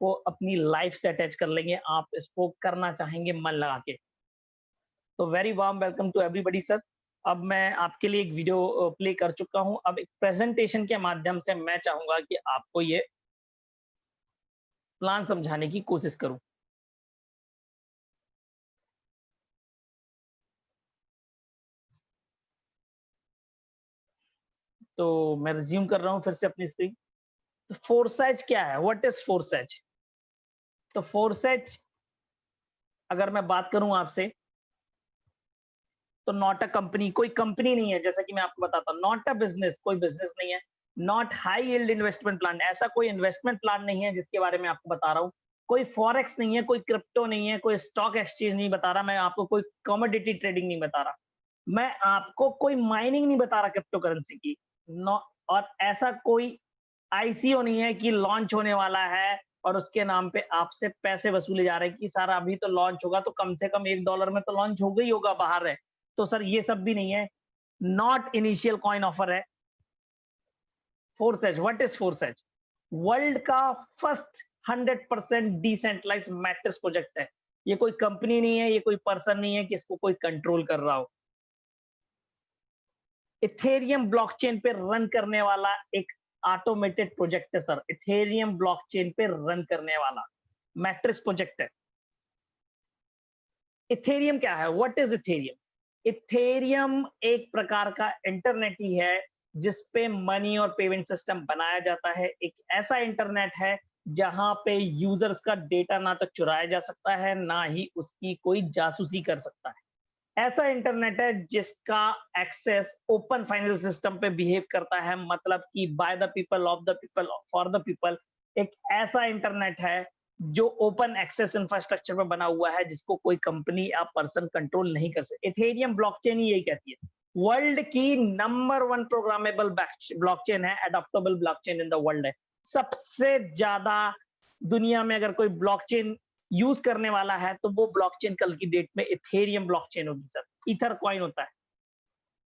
इसको अपनी लाइफ से अटैच कर लेंगे, आप इसको करना चाहेंगे मन लगा के। तो very warm welcome to everybody sir. अब मैं आपके लिए एक वीडियो प्ले कर चुका हूं। अब एक प्रेजेंटेशन के माध्यम से मैं चाहूंगा कि आपको ये प्लान समझाने की कोशिश करूं। तो मैं रिज्यूम कर रहा हूं फिर से अपनी स्क्रीन। तो फोरसाइज क्या है? What is Forsyte? तो फोरसाइज अगर मैं बात करूं आपसे, तो नॉट अ कंपनी, कोई कंपनी नहीं है। जैसा कि मैं आपको बताता हूं, नॉट अ बिजनेस, कोई बिजनेस नहीं है। Not high yield investment plan, ऐसा कोई इन्वेस्टमेंट प्लान नहीं है जिसके बारे में आपको बता रहा हूं। कोई फॉरेक्स नहीं है, कोई क्रिप्टो नहीं है, कोई स्टॉक एक्सचेंज नहीं बता रहा मैं आपको, कोई कमोडिटी ट्रेडिंग नहीं बता रहा मैं आपको, कोई माइनिंग नहीं बता रहा क्रिप्टो करेंसी की। नो, और ऐसा कोई आईसीओ नहीं है कि लॉन्च होने वाला है और उसके नाम पे आपसे पैसे वसूले जा रहे हैं कि सर अभी तो लॉन्च होगा तो कम से कम $1 में तो लॉन्च हो गई होगा बाहर है। तो सर ये सब भी नहीं है। नॉट इनिशियल कॉइन ऑफर है। Forces, what is forces? World का फर्स्ट 100% डिसेंट्रलाइज्ड मैट्रिक्स प्रोजेक्ट है। ये कोई कंपनी नहीं है, ये कोई पर्सन नहीं है कि इसको कोई कंट्रोल कर रहा हो। इथेरियम ब्लॉकचेन पे रन करने वाला एक ऑटोमेटेड प्रोजेक्ट है सर। इथेरियम ब्लॉकचेन पे रन करने वाला मैट्रिक्स प्रोजेक्ट है। इथेरियम क्या है? What is Ethereum? इथेरियम एक प्रकार का इंटरनेट ही है जिसपे मनी और पेमेंट सिस्टम बनाया जाता है। एक ऐसा इंटरनेट है जहां पे यूजर्स का डेटा ना तो चुराया जा सकता है, ना ही उसकी कोई जासूसी कर सकता है। ऐसा इंटरनेट है जिसका एक्सेस ओपन फाइनेंस सिस्टम पे बिहेव करता है, मतलब कि by the people, of the people, for the people. एक ऐसा इंटरनेट है जो ओपन एक्सेस इंफ्रास्ट्रक्चर पे बना हुआ है, जिसको कोई कंपनी या पर्सन कंट्रोल नहीं कर सकती। इथेरियम ब्लॉकचेन ही यही कहती है। वर्ल्ड की नंबर 1 प्रोग्रामेबल ब्लॉकचेन है, adaptable blockchain in the world है। सबसे ज्यादा दुनिया में अगर कोई ब्लॉकचेन यूज करने वाला है तो वो ब्लॉकचेन कल की डेट में इथेरियम ब्लॉकचेन होगी सर। ईथर कॉइन होता है।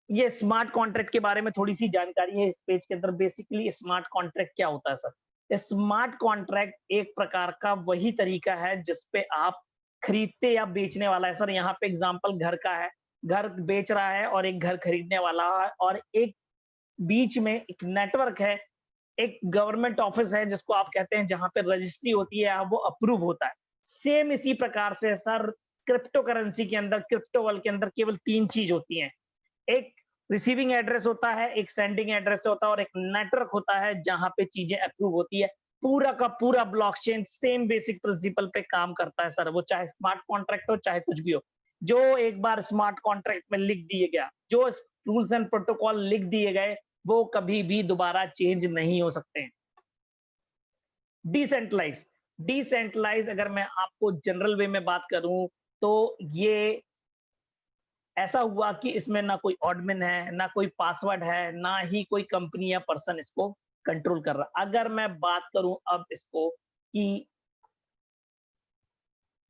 ये स्मार्ट कॉन्ट्रैक्ट के बारे में थोड़ी सी जानकारी है इस पेज के अंदर। बेसिकली स्मार्ट कॉन्ट्रैक्ट क्या होता है सर? स्मार्ट कॉन्ट्रैक्ट एक प्रकार का वही तरीका है जिसपे आप खरीदते या बेचने वाला है सर। यहाँ पे एग्जांपल घर का है, घर बेच रहा है और एक घर खरीदने वाला है, और एक बीच में एक नेटवर्क है, एक गवर्नमेंट ऑफिस है जिसको आप कहते हैं, जहां पे रजिस्ट्री होती है, वो अप्रूव होता है। सेम इसी प्रकार से सर क्रिप्टो करेंसी के अंदर, क्रिप्टो वर्ल्ड के अंदर केवल 3 चीज होती हैं। एक रिसीविंग एड्रेस होता है, एक सेंडिंग एड्रेस होता है, और एक नेटवर्क होता है जहां पे चीजें अप्रूव होती है। पूरा का पूरा ब्लॉकचेन सेम बेसिक प्रिंसिपल पे काम करता है सर। वो चाहे स्मार्ट कॉन्ट्रैक्ट हो, चाहे कुछ भी हो। जो एक बार स्मार्ट कॉन्ट्रैक्ट में लिख दिए गया, जो रूल्स एंड प्रोटोकॉल लिख दिए गए, वो कभी भी दोबारा चेंज नहीं हो सकते हैं। डिसेंट्रलाइज, डिसेंट्रलाइज अगर मैं आपको जनरल वे में बात करूं तो ये ऐसा हुआ कि इसमें ना कोई एडमिन है, ना कोई पासवर्ड है, ना ही कोई कंपनी या पर्सन इसको कंट्रोल कर रहा। अगर मैं बात करूं अब इसको कि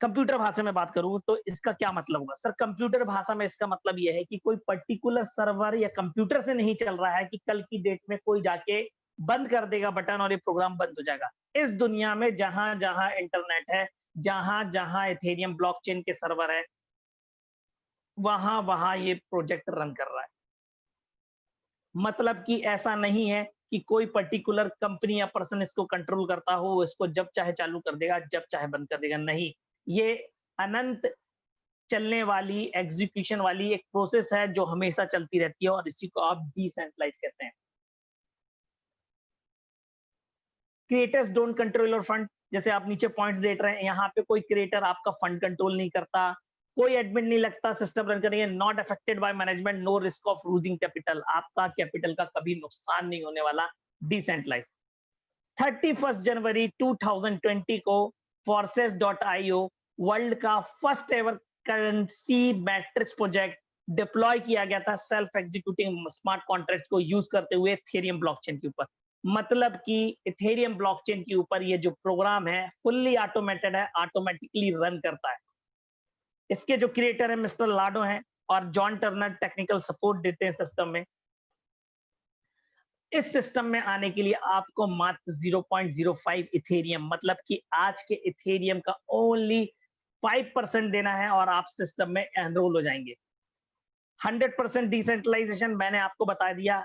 कंप्यूटर भाषा में बात करूं तो इसका क्या मतलब होगा सर? कंप्यूटर भाषा में इसका मतलब यह है कि कोई पर्टिकुलर सर्वर या कंप्यूटर से नहीं चल रहा है कि कल की डेट में कोई जाके बंद कर देगा बटन और ये प्रोग्राम बंद हो जाएगा। इस दुनिया में जहां जहां इंटरनेट है, जहां जहां इथेरियम ब्लॉकचेन के सर्वर है, वहां वहां ये प्रोजेक्ट रन कर रहा है। मतलब कि ऐसा नहीं है कि कोई पर्टिकुलर कंपनी या पर्सन इसको कंट्रोल करता हो, वो इसको जब चाहे चालू कर देगा, जब चाहे बंद कर देगा। नहीं, ये अनंत चलने वाली, एग्जीक्यूशन वाली एक प्रोसेस है जो हमेशा चलती रहती है, और इसी को आप डिसेंट्रलाइज कहते हैं। Creators don't control your fund, जैसे आप नीचे पॉइंट्स देख रहे हैं, यहाँ पे कोई क्रिएटर आपका फंड कंट्रोल नहीं करता, कोई एडमिन नहीं लगता सिस्टम रन करेंगे। Not affected by management, no risk of losing capital, आपका कैपिटल का कभी नुकसान नहीं होने वाला। डिसेंट्रलाइज। 31 जनवरी 2020 को forces.io वर्ल्ड का first ever currency matrix project deploy किया गया था, सेल्फ एग्जीक्यूटिंग स्मार्ट कॉन्ट्रैक्ट को यूज करते हुए इथेरियम ब्लॉकचेन के ऊपर। मतलब कि इथेरियम ब्लॉकचेन के ऊपर ये जो प्रोग्राम है फुल्ली ऑटोमेटेड है, ऑटोमेटिकली रन करता है। इसके जो क्रिएटर है मिस्टर लाडो हैं, और जॉन टर्नर टेक्निकल सपोर्ट देते हैं सिस्टम में। इस सिस्टम में आने के लिए आपको मात्र 0.05 इथेरियम, मतलब कि आज के इथेरियम का ओनली 5% देना है और आप सिस्टम में एनरोल हो जाएंगे। 100% डिसेंट्रलाइजेशन मैंने आपको बता दिया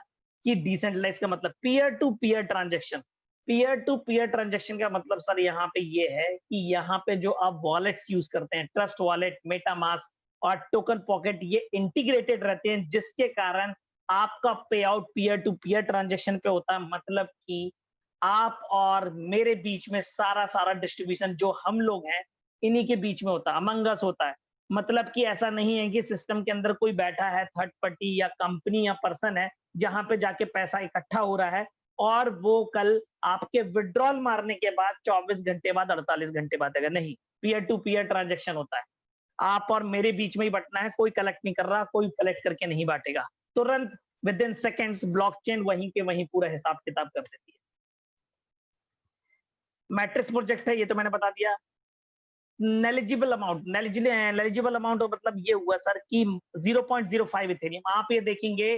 कि डिसेंट्रलाइज का मतलब peer to peer transaction. Peer to peer transaction का मतलब सर यहाँ पे ये है कि यहाँ पे जो आप वॉलेट्स यूज करते हैं, ट्रस्ट वॉलेट, मेटामास्क और टोकन पॉकेट, ये इंटीग्रेटेड रहते हैं, जिसके कारण आपका pay out peer to peer transaction पे होता है। मतलब कि आप और मेरे बीच में सारा सारा डिस्ट्रीब्यूशन जो हम लोग हैं इन्हीं के बीच में होता है, अमंग अस होता है। मतलब कि ऐसा नहीं है कि सिस्टम के अंदर कोई बैठा है थर्ड पार्टी या कंपनी या पर्सन है जहां पे जाके पैसा इकट्ठा हो रहा है और वो कल आपके विड्रॉल मारने के बाद 24 घंटे बाद, 48 घंटे बाद देगा। नहीं, पीयर टू पीयर ट्रांजेक्शन होता है। आप और मेरे बीच में ही बटना है, कोई कलेक्ट नहीं कर रहा, कोई कलेक्ट करके नहीं बांटेगा। तुरंत विद इन सेकेंड्स ब्लॉकचेन वहीं के वहीं पूरा हिसाब किताब कर देती है। मैट्रिक्स प्रोजेक्ट है, ये तो मैंने बता दिया। नेलिजिबल अमाउंट, नेलिजिबल अमाउंट मतलब ये हुआ सर कि 0.05 इथेरियम। आप ये देखेंगे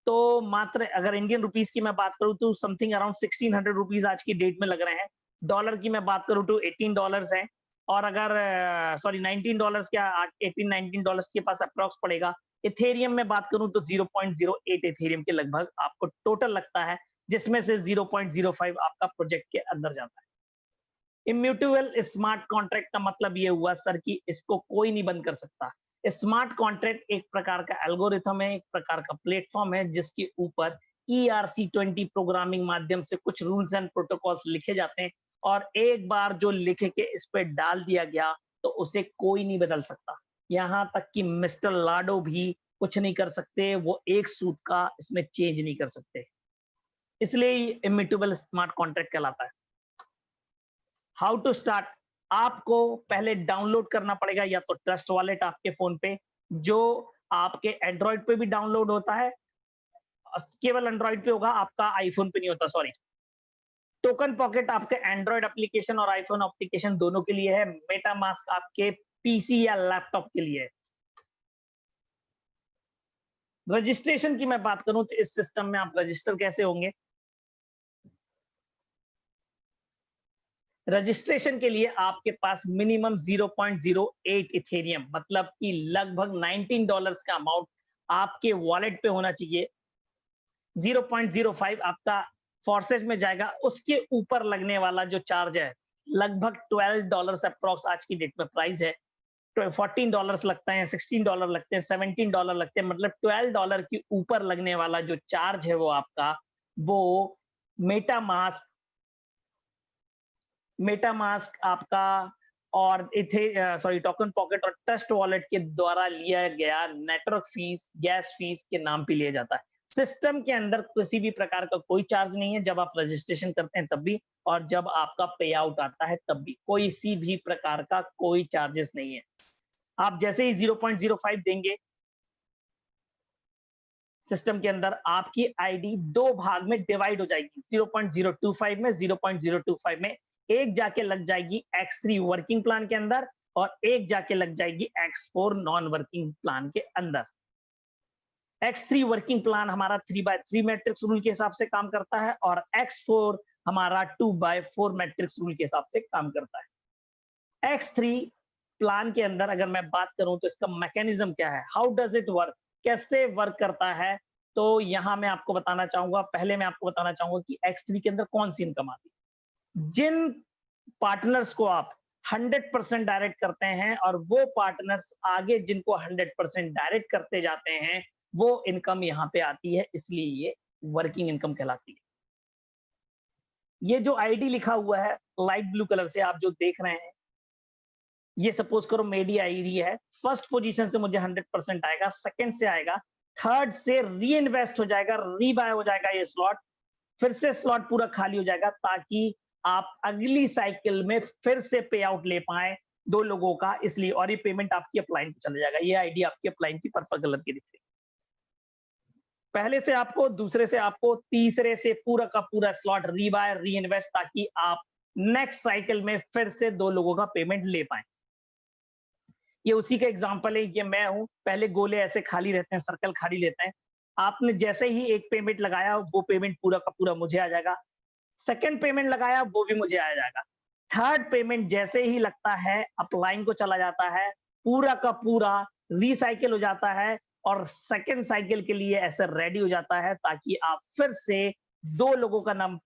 तो मात्र, अगर इंडियन रुपीस की मैं बात करूं तो समथिंग अराउंड 1600 रुपीज आज की डेट में लग रहे हैं। डॉलर की मैं बात करूं तो $18 है, और अगर सॉरी $19 क्या, 18-19 के पास अप्रोक्स पड़ेगा। इथेरियम में बात करूं तो 0.08 इथेरियम के लगभग आपको टोटल लगता है, जिसमें से 0.05 आपका प्रोजेक्ट के अंदर जाता है। इम्यूटेबल स्मार्ट कॉन्ट्रैक्ट का मतलब ये हुआ सर कि इसको कोई नहीं बंद कर सकता। स्मार्ट कॉन्ट्रैक्ट एक प्रकार का एल्गोरिथम है, एक प्रकार का प्लेटफॉर्म है, जिसके ऊपर ERC20 प्रोग्रामिंग माध्यम से कुछ रूल्स एंड प्रोटोकॉल्स लिखे जाते हैं, और एक बार जो लिख के इस पे डाल दिया गया तो उसे कोई नहीं बदल सकता। यहाँ तक कि मिस्टर लाडो भी कुछ नहीं कर सकते, वो एक सूत का इसमें चेंज नहीं कर सकते। इसलिए इम्यूटेबल स्मार्ट कॉन्ट्रैक्ट कहलाता है। हाउ टू स्टार्ट, आपको पहले डाउनलोड करना पड़ेगा या तो ट्रस्ट वॉलेट आपके फोन पे, जो आपके एंड्रॉइड पे भी डाउनलोड होता है, केवल एंड्रॉइड पे होगा, आपका आईफोन पे नहीं होता, सॉरी। टोकन पॉकेट आपके एंड्रॉइड एप्लीकेशन और आईफोन एप्लीकेशन दोनों के लिए है। मेटामास्क आपके पीसी या लैपटॉप के लिए है। रजिस्ट्रेशन की मैं बात करूं तो इस सिस्टम में आप रजिस्टर कैसे होंगे? रजिस्ट्रेशन के लिए आपके पास मिनिमम 0.08 इथेरियम, मतलब कि लगभग $19 का अमाउंट आपके वॉलेट पे होना चाहिए। 0.05 आपका फोर्सेज में जाएगा, उसके ऊपर लगने वाला जो चार्ज है लगभग $12 अप्रॉक्स आज की डेट में प्राइस है। तो $14 लगते हैं, $16 लगते हैं, $17 लगते हैं, मतलब $12 के ऊपर लगने वाला जो चार्ज है वो आपका, वो मेटामास्क मेटामास्क आपका और इथे सॉरी टोकन पॉकेट और ट्रस्ट वॉलेट के द्वारा लिया गया नेटवर्क फीस, गैस फीस के नाम पे लिया जाता है। सिस्टम के अंदर किसी भी प्रकार का कोई चार्ज नहीं है, जब आप रजिस्ट्रेशन करते हैं तब भी, और जब आपका पे आउट आता है तब भी कोई सी भी प्रकार का कोई चार्जेस नहीं है। आप जैसे ही 0.05 देंगे सिस्टम के अंदर, आपकी आईडी दो भाग में डिवाइड हो जाएगी। 0.025 में 0.025 में एक जाके लग जाएगी X3 वर्किंग प्लान के अंदर, और एक जाके लग जाएगी X4 नॉन वर्किंग प्लान के अंदर। X3 वर्किंग प्लान हमारा 3x3 मैट्रिक्स रूल के हिसाब से काम करता है, और X4 हमारा 2x4 मैट्रिक्स रूल के हिसाब से काम करता है। X3 प्लान के अंदर अगर मैं बात करूं तो इसका मैकेनिज्म क्या है, हाउ डज इट वर्क, कैसे वर्क करता है, तो यहां मैं आपको बताना चाहूंगा। पहले मैं आपको बताना चाहूंगा कि X3 के अंदर कौन सी इनकम आती है। जिन पार्टनर्स को आप 100% डायरेक्ट करते हैं और वो पार्टनर्स आगे जिनको 100% डायरेक्ट करते जाते हैं, वो इनकम यहां पे आती है, इसलिए ये वर्किंग इनकम कहलाती है। ये जो आईडी लिखा हुआ है लाइट ब्लू कलर से आप जो देख रहे हैं, ये सपोज करो मेडी आईडी है। फर्स्ट पोजीशन से मुझे 100% आएगा, सेकंड से आएगा, थर्ड से री इन्वेस्ट हो जाएगा, रीबाय हो जाएगा ये स्लॉट, फिर से स्लॉट पूरा खाली हो जाएगा, ताकि आप अगली साइकिल में फिर से पे आउट ले पाए दो लोगों का, इसलिए। और ये पेमेंट आपकी अपलाइन पे चला जाएगा। ये आईडी आपकी अपलाइन की पर्पल कलर की दिख रही है। पहले से आपको, दूसरे से आपको, तीसरे से पूरा का पूरा स्लॉट रीबाय, री इन्वेस्ट, ताकि आप नेक्स्ट साइकिल में फिर से दो लोगों का पेमेंट ले पाए। ये उसी का एग्जांपल है, ये मैं हूं। पहले गोले ऐसे खाली रहते हैं, सर्कल खाली रहते हैं, आपने जैसे ही एक पेमेंट लगाया वो पेमेंट पूरा का पूरा मुझे आ जाएगा। सेकंड पेमेंट लगाया वो भी मुझे आ जाएगा। थर्ड पेमेंट जैसे ही लगता है अपलाइन को चला जाता है, पूरा का पूरा रिसाइकिल हो जाता है और सेकंड साइकिल के लिए ऐसे रेडी हो जाता है ताकि आप फिर से 2 लोगों का नाम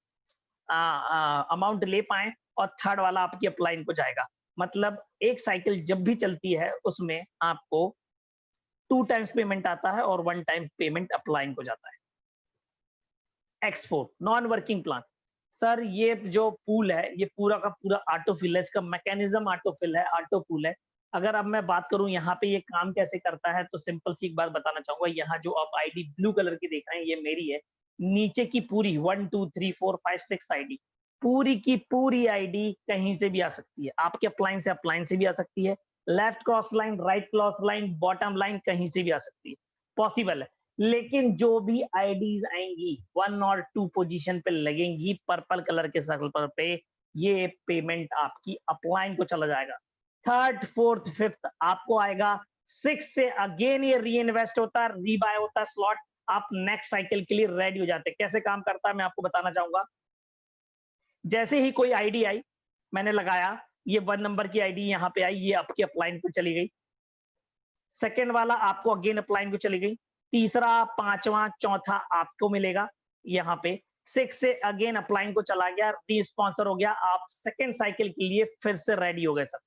अमाउंट ले पाएँ और थर्ड वाला आपकी अपलाइन को जाएगा। मतलब एक साइकिल जब भी चलती है उसमें आपको 2 टाइम्स पेमेंट आता है और 1 टाइम पेमेंट अपलाइन को जाता है। X4 non working plan. Sir ये जो पूल है ये पूरा का पूरा ऑटोफिल है, इसका मैकेनिज्म ऑटोफिल है, ऑटो पूल है। अगर अब मैं बात करूं यहाँ पे ये काम कैसे करता है तो सिंपल सी एक बात बताना चाहूंगा। यहाँ जो आप आईडी ब्लू कलर की देख रहे हैं ये मेरी है। नीचे की पूरी 1 2 3 4 5 6 आईडी, पूरी की पूरी आईडी कहीं से भी आ सकती है। आपके अपलाइन से भी आ सकती है, left cross line, right cross line, bottom line कहीं से भी आ सकती है, पॉसिबल है। लेकिन जो भी आईडीज आएंगी 1 और 2 पोजीशन पे लगेंगी पर्पल कलर के सर्कल पे, ये पेमेंट आपकी अपलाइन को चला जाएगा। थर्ड, फोर्थ, फिफ्थ आपको आएगा। 6 से अगेन ये री इन्वेस्ट होता है, रीबाय होता है स्लॉट। आप नेक्स्ट साइकिल के लिए रेडी हो जाते हैं। कैसे काम करता है मैं आपको बताना चाहूंगा। जैसे ही कोई आईडी आई, मैंने लगाया, ये 1 नंबर की आईडी यहाँ पे आई, ये आपकी अपलाइन पे चली गई। सेकेंड वाला आपको अगेन अपलाइन को चली गई। तीसरा, पांचवा, चौथा आपको मिलेगा यहाँ पे। 6 से अगेन अपलाइन को चला गया, री स्पॉन्सर हो गया। आप सेकेंड साइकिल के लिए फिर से रेडी हो गए सर।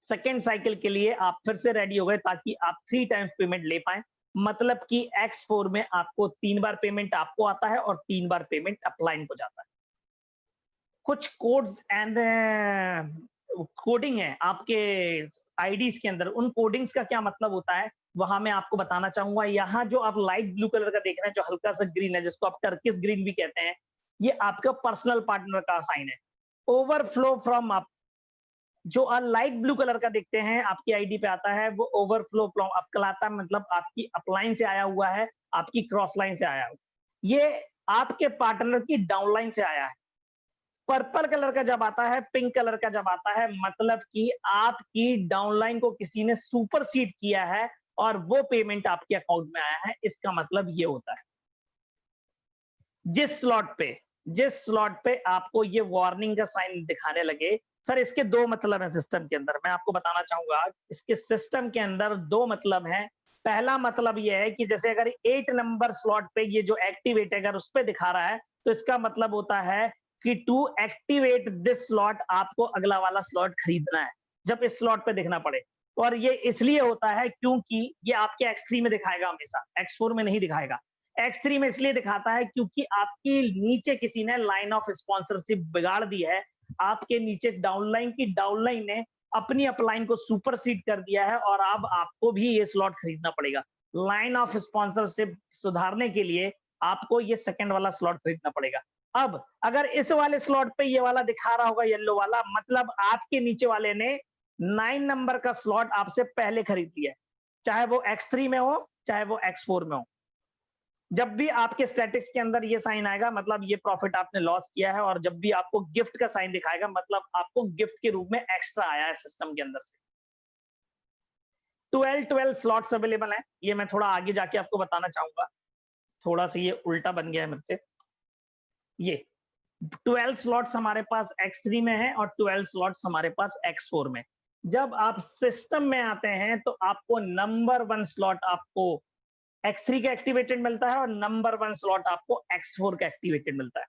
सेकेंड साइकिल के लिए आप फिर से रेडी हो गए ताकि आप 3 टाइम्स पेमेंट ले पाए। मतलब कि X4 में आपको 3 बार पेमेंट आपको आता है और 3 बार पेमेंट अपलाइन को जाता है। कुछ कोड्स एंड कोडिंग है आपके आईडीज के अंदर। उन कोडिंग्स का क्या मतलब होता है वहां मैं आपको बताना चाहूंगा। यहाँ जो आप लाइट ब्लू कलर का देख रहे हैं, जो हल्का सा ग्रीन है, जिसको आप टर्किश ग्रीन भी कहते हैं, ये आपका पर्सनल पार्टनर का साइन है। ओवरफ्लो फ्रॉम आप जो लाइट ब्लू कलर का देखते हैं आपकी आईडी पे आता है, वो ओवरफ्लो फ्रॉम अप कहलाता है। मतलब आपकी अपलाइन से आया हुआ है, आपकी क्रॉस लाइन से आया हुआ, ये आपके पार्टनर की डाउनलाइन से आया है। पर्पल कलर का जब आता है, पिंक कलर का जब आता है, मतलब कि आपकी डाउनलाइन को किसी ने सुपरसीड किया है और वो पेमेंट आपके अकाउंट में आया है। इसका मतलब ये होता है जिस स्लॉट पे आपको ये वार्निंग का साइन दिखाने लगे। सर इसके 2 मतलब है सिस्टम के अंदर, मैं आपको बताना चाहूंगा। इसके सिस्टम के अंदर 2 मतलब है। पहला मतलब ये है कि जैसे अगर 8 नंबर स्लॉट पे ये जो एक्टिवेट अगर उस पे दिखा रहा है तो इसका मतलब होता है कि टू एक्टिवेट दिस स्लॉट आपको अगला वाला स्लॉट खरीदना है, जब इस स्लॉट पे दिखना पड़े। और ये इसलिए होता है क्योंकि ये आपके X3 में दिखाएगा हमेशा, X4 में नहीं दिखाएगा। X3 में इसलिए दिखाता है क्योंकि आपकी नीचे किसी ने लाइन ऑफ स्पॉन्सरशिप बिगाड़ दी है। आपके नीचे डाउनलाइन की डाउनलाइन ने अपनी अपलाइन को सुपरसीड कर दिया है और अब आपको भी ये स्लॉट खरीदना पड़ेगा। लाइन ऑफ स्पॉन्सरशिप सुधारने के लिए आपको ये सेकंड वाला स्लॉट खरीदना पड़ेगा। अब अगर इस वाले स्लॉट पे ये वाला दिखा रहा होगा येलो वाला, मतलब आपके नीचे वाले ने 9 नंबर का स्लॉट आपसे पहले खरीद लिया है, चाहे वो X3 में हो चाहे वो X4 में हो। जब भी आपके स्टैटिक्स के अंदर ये साइन आएगा मतलब ये प्रॉफिट आपने लॉस किया है, और जब भी आपको गिफ्ट का साइन दिखाएगा मतलब आपको गिफ्ट के रूप में एक्स्ट्रा आया है सिस्टम के अंदर से। 12 स्लॉट्स अवेलेबल हैं, ये मैं थोड़ा आगे जाके आपको बताना चाहूंगा। थोड़ा सा ये उल्टा बन गया है मेरे से। ये 12 स्लॉट्स हमारे पास X3 में है और 12 स्लॉट्स हमारे पास X4 में। जब आप सिस्टम में आते हैं तो आपको नंबर 1 स्लॉट आपको X3 का एक्टिवेटेड मिलता है और नंबर 1 स्लॉट आपको X4 का एक्टिवेटेड मिलता है।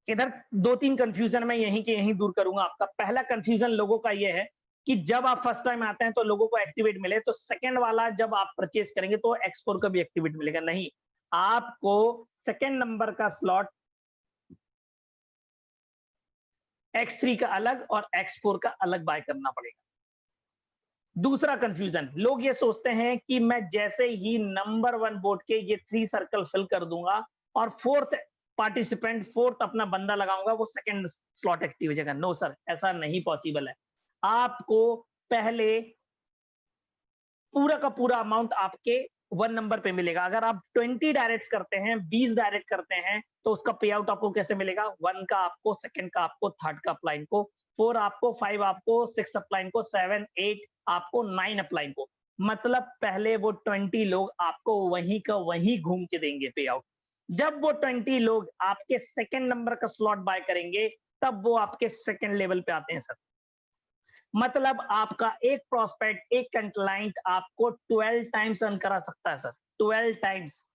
इधर 2-3 कंफ्यूजन मैं यहीं के यहीं दूर करूंगा आपका। पहला कंफ्यूजन लोगों का ये है कि जब आप फर्स्ट टाइम आते हैं तो लोगों को एक्टिवेट मिले, तो सेकंड वाला जब आप परचेज करेंगे तो X4 का भी एक्टिवेट मिलेगा। नहीं, आपको सेकंड नंबर का स्लॉट X3 का अलग और X4 का अलग बाय करना पड़ेगा। दूसरा कंफ्यूजन, लोग ये सोचते हैं कि मैं जैसे ही नंबर 1 बोर्ड के ये 3 सर्कल फिल कर दूंगा और फोर्थ पार्टिसिपेंट, फोर्थ अपना बंदा लगाऊंगा, वो सेकंड स्लॉट एक्टिव हो जाएगा। नो सर, ऐसा नहीं पॉसिबल है। आपको पहले पूरा का पूरा अमाउंट आपके 1 नंबर पे मिलेगा। अगर आप 20 डायरेक्ट्स करते हैं, 20 डायरेक्ट करते हैं, तो उसका पे आउट आपको कैसे मिलेगा? 1 का आपको, सेकंड का आपको, थर्ड का अपलाइन को, 4 आपको, 5 आपको, 6 अपलाइन को, 7 8 आपको, 9 अपलाइन को। मतलब पहले वो 20 लोग आपको वहीं का वहीं घूम के देंगे पे आउट। जब वो 20 लोग आपके सेकंड नंबर का स्लॉट बाय करेंगे, तब वो आपके सेकंड लेवल पे आते हैं सर। मतलब आपका एक प्रोस्पेक्ट, एक क्लाइंट आपको 12 टाइम्स अर्न करा सकता है sir, 12 times.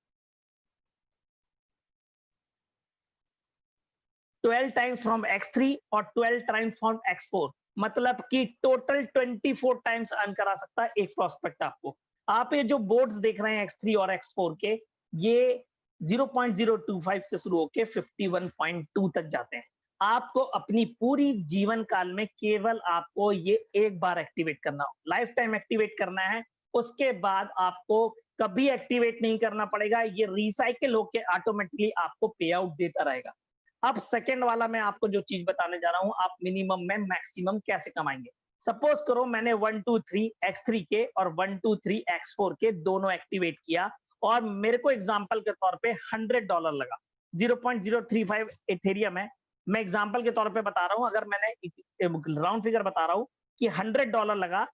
12 times from X3 और 12 टाइम्स फ्रॉम X4, मतलब कि टोटल 24 टाइम्स अर्न करा सकता है एक प्रोस्पेक्ट आपको। आप ये जो बोर्ड्स देख रहे हैं X3 और X4 के, ये 0.025 से शुरू होके 51.2 तक जाते हैं। आपको अपनी पूरी जीवन काल में केवल आपको ये एक बार एक्टिवेट करना हो, लाइफ टाइम एक्टिवेट करना है। उसके बाद आपको कभी एक्टिवेट नहीं करना पड़ेगा, ये रिसाइकिल होके ऑटोमेटिकली आपको पे आउट देता रहेगा। अब सेकंड वाला मैं आपको जो चीज बताने जा रहा हूं, आप मिनिमम में मैक्सिमम कैसे कमाएंगे। सपोज करो मैंने 1 2 3 X3 के और 1 2 3 X4 के दोनों एक्टिवेट किया, और मेरे को एग्जांपल के तौर पे $100 लगा। 0.035 इथेरियम है, मैं एग्जांपल के तौर पे बता रहा हूं, अगर मैंने राउंड फिगर बता रहा हूं कि $100 लगा,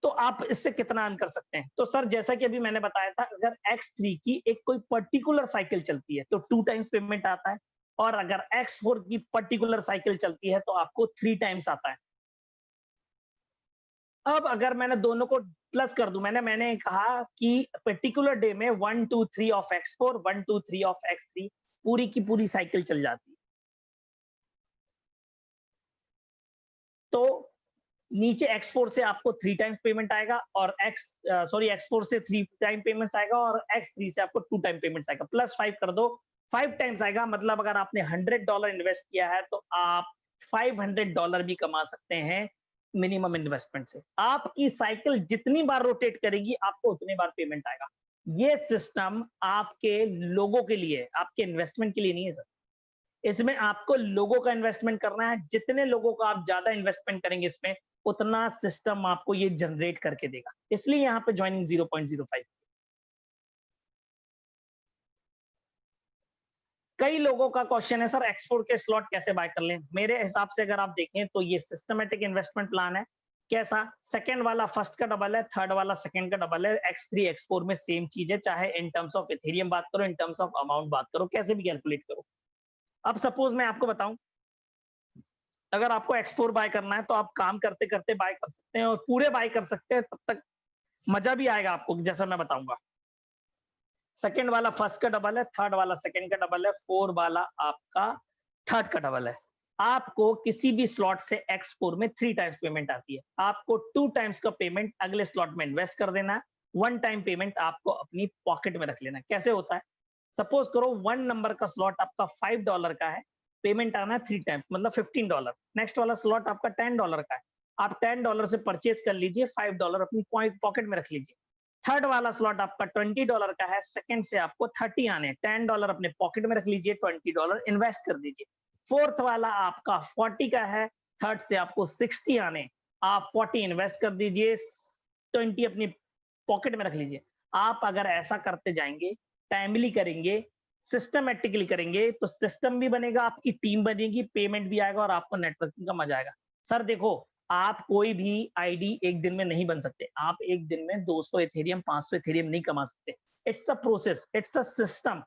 तो आप इससे कितना अर्न कर सकते हैं। तो सर जैसा कि अभी मैंने बताया था, अगर X3 की एक कोई पर्टिकुलर साइकिल चलती है तो 2 टाइम्स पेमेंट आता है, और अगर X4 की पर्टिकुलर साइकिल चलती है तो आपको 3 टाइम्स आता है। अब अगर मैंने दोनों को प्लस कर दूं, मैंने कहा कि पर्टिकुलर डे में 1 2 3 ऑफ X4, 1 2 3 ऑफ X3 पूरी की पूरी साइकिल चल जाती है। तो नीचे X4 से आपको 3 टाइम्स पेमेंट आएगा, और X4 से 3 टाइम पेमेंट्स आएगा, और X3 से आपको 2 टाइम पेमेंट्स आएगा। प्लस 5 कर दो, 5 टाइम्स आएगा। मतलब अगर आपने $100 इन्वेस्ट किया है तो आप $500 भी कमा सकते हैं मिनिमम इन्वेस्टमेंट से। आपकी साइकिल जितनी बार रोटेट करेगी, आपको उतनी बार पेमेंट आएगा। ये सिस्टम आपके लोगों के लिए है, आपके इन्वेस्टमेंट के लिए नहीं है सर। इसमें आपको लोगों का इन्वेस्टमेंट करना है। जितने लोगों का आप ज्यादा इन्वेस्टमेंट करेंगे इसमें, उतना सिस्टम आपको ये जनरेट करके देगा। इसलिए यहाँ पे ज्वाइनिंग 0.05। कई लोगों का क्वेश्चन है, सर X4 के स्लॉट कैसे बाय कर लें। मेरे हिसाब से अगर आप देखें तो ये सिस्टमेटिक इन्वेस्टमेंट प्लान है। कैसा? सेकंड वाला फर्स्ट का डबल है, थर्ड वाला सेकंड का डबल है। X3 X4 में सेम चीज है, चाहे इन टर्म्स ऑफ इथेरियम बात करो, इन टर्म्स ऑफ अमाउंट बात करो, कैसे भी कैलकुलेट करो। अब सपोज मैं आपको बताऊं, अगर आपको X4 बाय करना है तो आप काम करते करते बाय कर सकते हैं, और पूरे बाय कर सकते हैं, तब तक मजा भी आएगा आपको, जैसा मैं बताऊंगा। सेकंड वाला फर्स्ट का डबल है, थर्ड वाला सेकंड का डबल है, फोर वाला आपका थर्ड का डबल है। आपको किसी भी स्लॉट से X4 में 3 टाइम्स पेमेंट आती है। आपको 2 टाइम्स का पेमेंट अगले स्लॉट में इन्वेस्ट कर देना है, 1 टाइम पेमेंट आपको अपनी पॉकेट में रख लेना है। कैसे होता है? सपोज करो 1 नंबर का स्लॉट आपका $5 का है, पेमेंट आना है 3 टाइम्स, मतलब $15। नेक्स्ट वाला स्लॉट आपका $10 का है, आप $10 से परचेज कर लीजिए, $5 अपनी पॉकेट में रख लीजिए। थर्ड वाला स्लॉट आपका $20 का है, सेकंड से आपको 30 आने, $10 अपने पॉकेट में रख लीजिए, $20 इन्वेस्ट कर दीजिए। फोर्थ वाला आपका 40 का है, थर्ड से आपको 60 आने, आप 40 इन्वेस्ट कर दीजिए, 20 अपनी पॉकेट में रख लीजिए। आप अगर ऐसा करते जाएंगे, टाइमली करेंगे, सिस्टमेटिकली करेंगे, तो सिस्टम भी बनेगा, आपकी टीम बनेगी, पेमेंट भी आएगा, और आपको नेटवर्किंग का मजा आएगा। सर देखो, आप कोई भी आईडी एक दिन में नहीं बन सकते। आप एक दिन में 200 इथेरियम, 500 इथेरियम नहीं कमा सकते। It's a process, it's a system.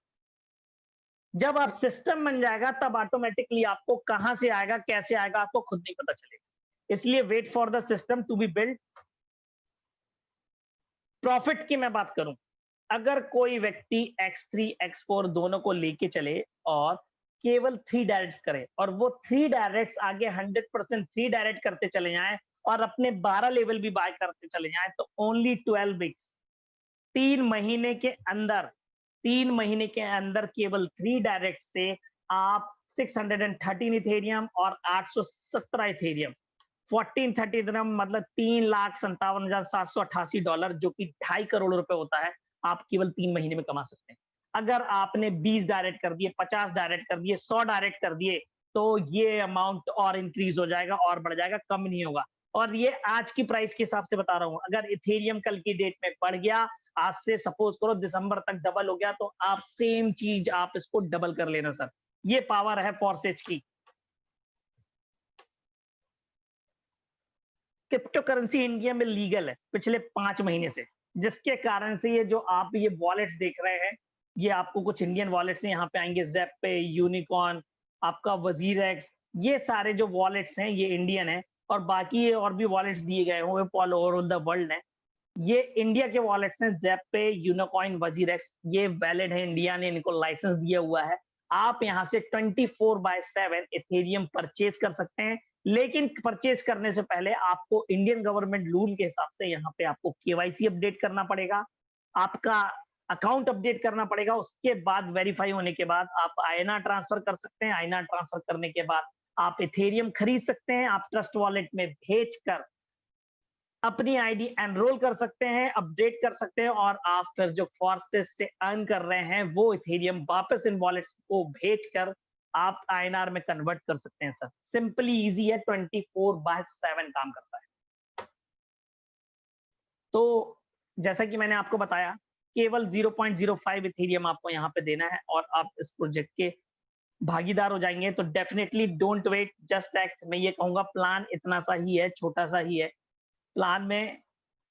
जब आप सिस्टम बन जाएगा, तब ऑटोमेटिकली आपको कहां से आएगा, कैसे आएगा, आपको खुद नहीं पता चलेगा। इसलिए wait for the system to be build. Profit की मैं बात करूं, अगर कोई व्यक्ति X3 X4 दोनों को लेके चले और केवल 3 डायरेक्ट्स करे, और वो 3 डायरेक्ट्स आगे 100% 3 डायरेक्ट करते चले जाएं, और अपने 12 लेवल भी बाय करते चले जाएं, तो ओनली 12 वीक्स, 3 महीने के अंदर, 3 महीने के अंदर केवल 3 डायरेक्ट से आप 613 इथेरियम और 817 इथेरियम, 1430 दिरहम, मतलब $3,57,788, जो कि 2.5 करोड़ रुपए होता है, आप केवल 3 महीने में कमा सकते हैं। अगर आपने 20 डायरेक्ट कर दिए, 50 डायरेक्ट कर दिए, 100 डायरेक्ट कर दिए, तो ये अमाउंट और इंक्रीज हो जाएगा और बढ़ जाएगा, कम नहीं होगा। और ये आज की प्राइस के हिसाब से बता रहा हूं, अगर इथेरियम कल की डेट में बढ़ गया, आज से सपोज करो दिसंबर तक डबल हो गया, तो आप सेम चीज आप इसको डबल कर लेना सर। ये पावर है फॉरसेज की। क्रिप्टो करेंसी इंडिया में लीगल है पिछले 5 महीने से, जिसके कारण से ये जो आप ये वॉलेट्स देख रहे हैं, ये आपको कुछ इंडियन वॉलेट्स यहाँ पे आएंगे, ज़ेप, यूनिकॉर्न, आपका वजीर एक्स, ये सारे जो वॉलेट्स हैं ये इंडियन है, और बाकी ये और भी वॉलेट्स दिए गए होंगे ऑल ओवर द वर्ल्ड है। ये इंडिया के वॉलेट्स हैं, ज़ेप, यूनिकॉइन, वजीर एक्स, ये वैलिड है, इंडिया ने इनको लाइसेंस दिया हुआ है। आप यहाँ से 24/7 इथेरियम परचेज कर सकते हैं, लेकिन परचेज करने से पहले आपको इंडियन गवर्नमेंट रूल के हिसाब से यहाँ पे आपको केवाईसी अपडेट करना पड़ेगा, आपका अकाउंट अपडेट करना पड़ेगा। उसके बाद वेरीफाई होने के बाद आप आईएनआर ट्रांसफर कर सकते हैं। आईएनआर ट्रांसफर करने के बाद आप इथेरियम खरीद सकते हैं, आप ट्रस्ट वॉलेट में भेजकर अपनी आईडी एनरोल कर सकते हैं, अपडेट कर सकते हैं, और आप फिर जो फॉर्सेस से अर्न कर रहे हैं वो इथेरियम वापस इन वॉलेट्स को भेजकर आप आईएनआर में कन्वर्ट कर सकते हैं सर। सिंपली इजी है, 24/7 काम करता है। तो जैसा कि मैंने आपको बताया, केवल 0.05 इथेरियम आपको यहाँ पे देना है और आप इस प्रोजेक्ट के भागीदार हो जाएंगे। तो definitely don't wait, just act. मैं ये कहूंगा प्लान इतना सा ही है, छोटा सा ही है, प्लान में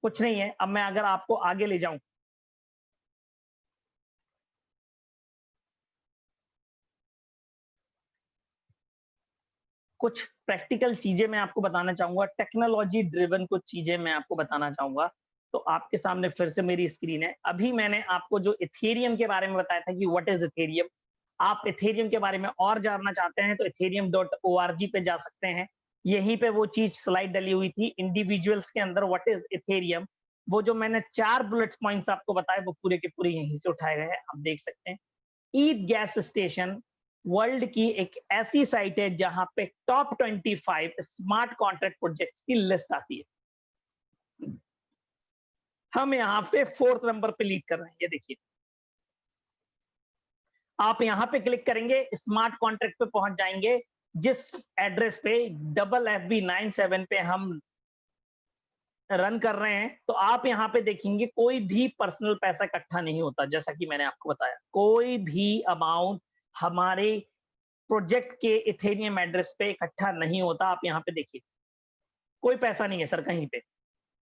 कुछ नहीं है। अब मैं अगर आपको आगे ले जाऊं, कुछ प्रैक्टिकल चीजें मैं आपको बताना चाहूंगा, टेक्नोलॉजी ड्रिवन कुछ चीजें मैं आपको बताना चाहूंगा। तो आपके सामने फिर से मेरी स्क्रीन है। अभी मैंने आपको जो इथेरियम के बारे में बताया था कि व्हाट इज इथेरियम, आप इथेरियम के बारे में और जानना चाहते हैं तो ethereum.org पे जा सकते हैं। यहीं पे वो चीज स्लाइड डली हुई थी इंडिविजुअल्स के अंदर, व्हाट इज इथेरियम। वो जो मैंने 4 बुलेट पॉइंट्स आपको बताए वो पूरे के पूरे यहीं से उठाए गए हैं, आप देख सकते हैं। ईथ गैस स्टेशन वर्ल्ड की एक ऐसी साइट है जहां पे टॉप 25 स्मार्ट कॉन्ट्रैक्ट प्रोजेक्ट्स की लिस्ट आती है। हम यहाँ पे 4th नंबर पे लीड कर रहे हैं, ये देखिए। आप यहाँ पे क्लिक करेंगे, स्मार्ट कॉन्ट्रैक्ट पे पहुंच जाएंगे, जिस एड्रेस पे FB97 पे हम रन कर रहे हैं। तो आप यहाँ पे देखेंगे कोई भी पर्सनल पैसा इकट्ठा नहीं होता, जैसा कि मैंने आपको बताया, कोई भी अमाउंट हमारे प्रोजेक्ट के इथेरियम एड्रेस पे इकट्ठा नहीं होता। आप यहाँ पे देखिए, कोई पैसा नहीं है सर कहीं पे।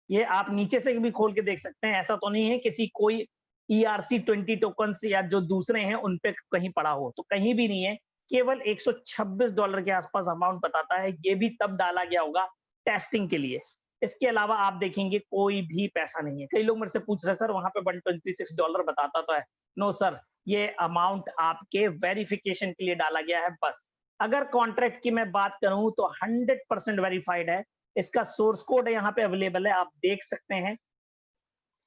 ये आप नीचे से भी खोल के देख सकते हैं, ऐसा तो नहीं है किसी कोई ERC20 टोकन्स या जो दूसरे हैं उन पे कहीं पड़ा हो, तो कहीं भी नहीं है। केवल $126 के आसपास अमाउंट बताता है, ये भी तब डाला गया होगा टेस्टिंग के लिए। इसके अलावा आप देखेंगे कोई भी पैसा नहीं है। कई लोग मेरे से पूछ रहे हैं सर वहां पे $126 बताता तो है। नो सर, ये अमाउंट आपके वेरिफिकेशन के लिए डाला गया है बस। अगर कॉन्ट्रैक्ट की मैं बात करूं तो 100% वेरीफाइड है। इसका सोर्स कोड यहाँ पे अवेलेबल है, आप देख सकते हैं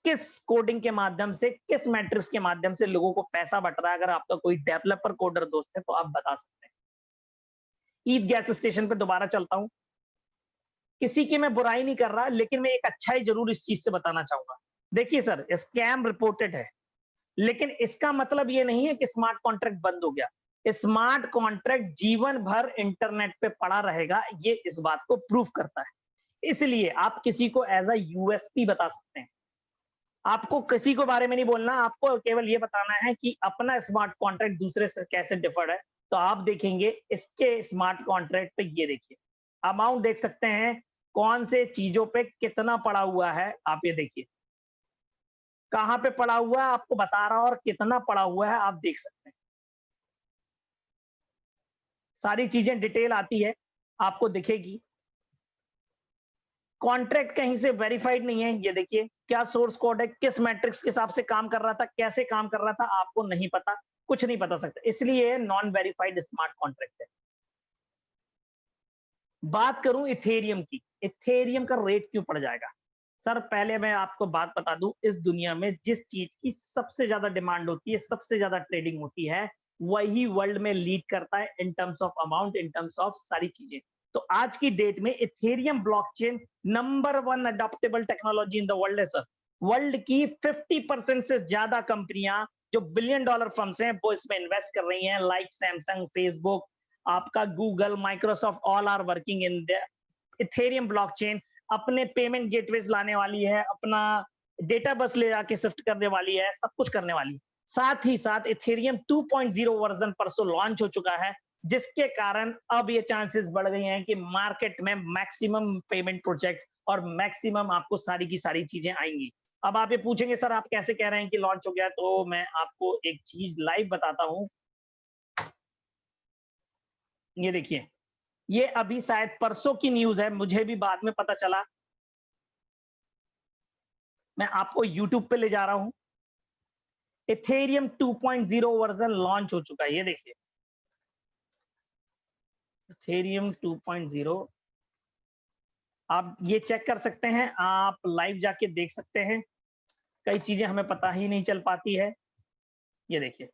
किस कोडिंग के माध्यम से, किस मैट्रिक्स के माध्यम से लोगों को पैसा बट रहा है। अगर आपका कोई डेवलपर कोडर दोस्त है तो आप बता सकते हैं। ईथ गैस स्टेशन पे दोबारा चलता हूं। किसी की मैं बुराई नहीं कर रहा, लेकिन मैं एक अच्छाई जरूर इस चीज से बताना चाहूंगा। देखिए सर, स्कैम रिपोर्टेड है, लेकिन इसका मतलब ये नहीं है कि स्मार्ट कॉन्ट्रैक्ट बंद हो गया। स्मार्ट कॉन्ट्रैक्ट जीवन भर इंटरनेट पे पड़ा रहेगा, ये इस बात को प्रूव करता है। इसलिए आप किसी को एज अ यूएसपी बता सकते हैं। आपको किसी को बारे में नहीं बोलना, आपको केवल ये बताना है कि अपना स्मार्ट कॉन्ट्रैक्ट दूसरे से कैसे डिफर्ड है। तो आप देखेंगे इसके स्मार्ट कॉन्ट्रैक्ट पे, ये देखिए अमाउंट देख सकते हैं, कौन से चीजों पे कितना पड़ा हुआ है। आप ये देखिए कहां पे पड़ा हुआ है, आपको बता रहा और कितना पड़ा हुआ है आप देख सकते हैं। सारी चीजें डिटेल आती है, आपको दिखेगी। कॉन्ट्रैक्ट कहीं से वेरीफाइड नहीं है, ये देखिए क्या सोर्स कोड है, किस मैट्रिक्स के हिसाब से काम कर रहा था, कैसे काम कर रहा था, आपको नहीं पता, कुछ नहीं पता सकता, इसलिए नॉन वेरीफाइड स्मार्ट कॉन्ट्रैक्ट है। बात करूं इथेरियम की, इथेरियम का रेट क्यों पड़ जाएगा सर? पहले मैं आपको बात बता दूं, इस दुनिया में जिस चीज की सबसे ज्यादा डिमांड होती है, सबसे ज्यादा ट्रेडिंग होती है, वही वर्ल्ड में लीड करता है in terms of amount, in terms of सारी चीजें। तो आज की डेट में Ethereum blockchain number 1 adoptable technology in the world है सर। वर्ल्ड की 50% से ज्यादा कंपनियां जो $1 बिलियन फर्म्स हैं वो इसमें इन्वेस्ट कर रही हैं, लाइक सैमसंग, फेसबुक, आपका Google, Microsoft, all are working in Ethereum blockchain अपने पेमेंट गेटवेज लाने वाली है, अपना डेटा बस ले जाके शिफ्ट करने वाली है, सब कुछ करने वाली है। साथ ही साथ इथेरियम 2.0 वर्जन परसों लॉन्च हो चुका है, जिसके कारण अब ये चांसेस बढ़ गए हैं कि मार्केट में मैक्सिमम पेमेंट प्रोजेक्ट और मैक्सिमम आपको सारी की सारी चीजें आएंगी। अब आप ये पूछेंगे सर आप कैसे कह रहे हैं कि लॉन्च हो गया, तो मैं आपको एक चीज लाइव बताता हूं। ये देखिए, ये अभी शायद परसों की न्यूज है, मुझे भी बाद में पता चला। मैं आपको यूट्यूब पे ले जा रहा हूं। इथेरियम 2.0 वर्जन लॉन्च हो चुका है, ये देखिए इथेरियम 2.0। आप ये चेक कर सकते हैं, आप लाइव जाके देख सकते हैं, कई चीजें हमें पता ही नहीं चल पाती है। ये देखिए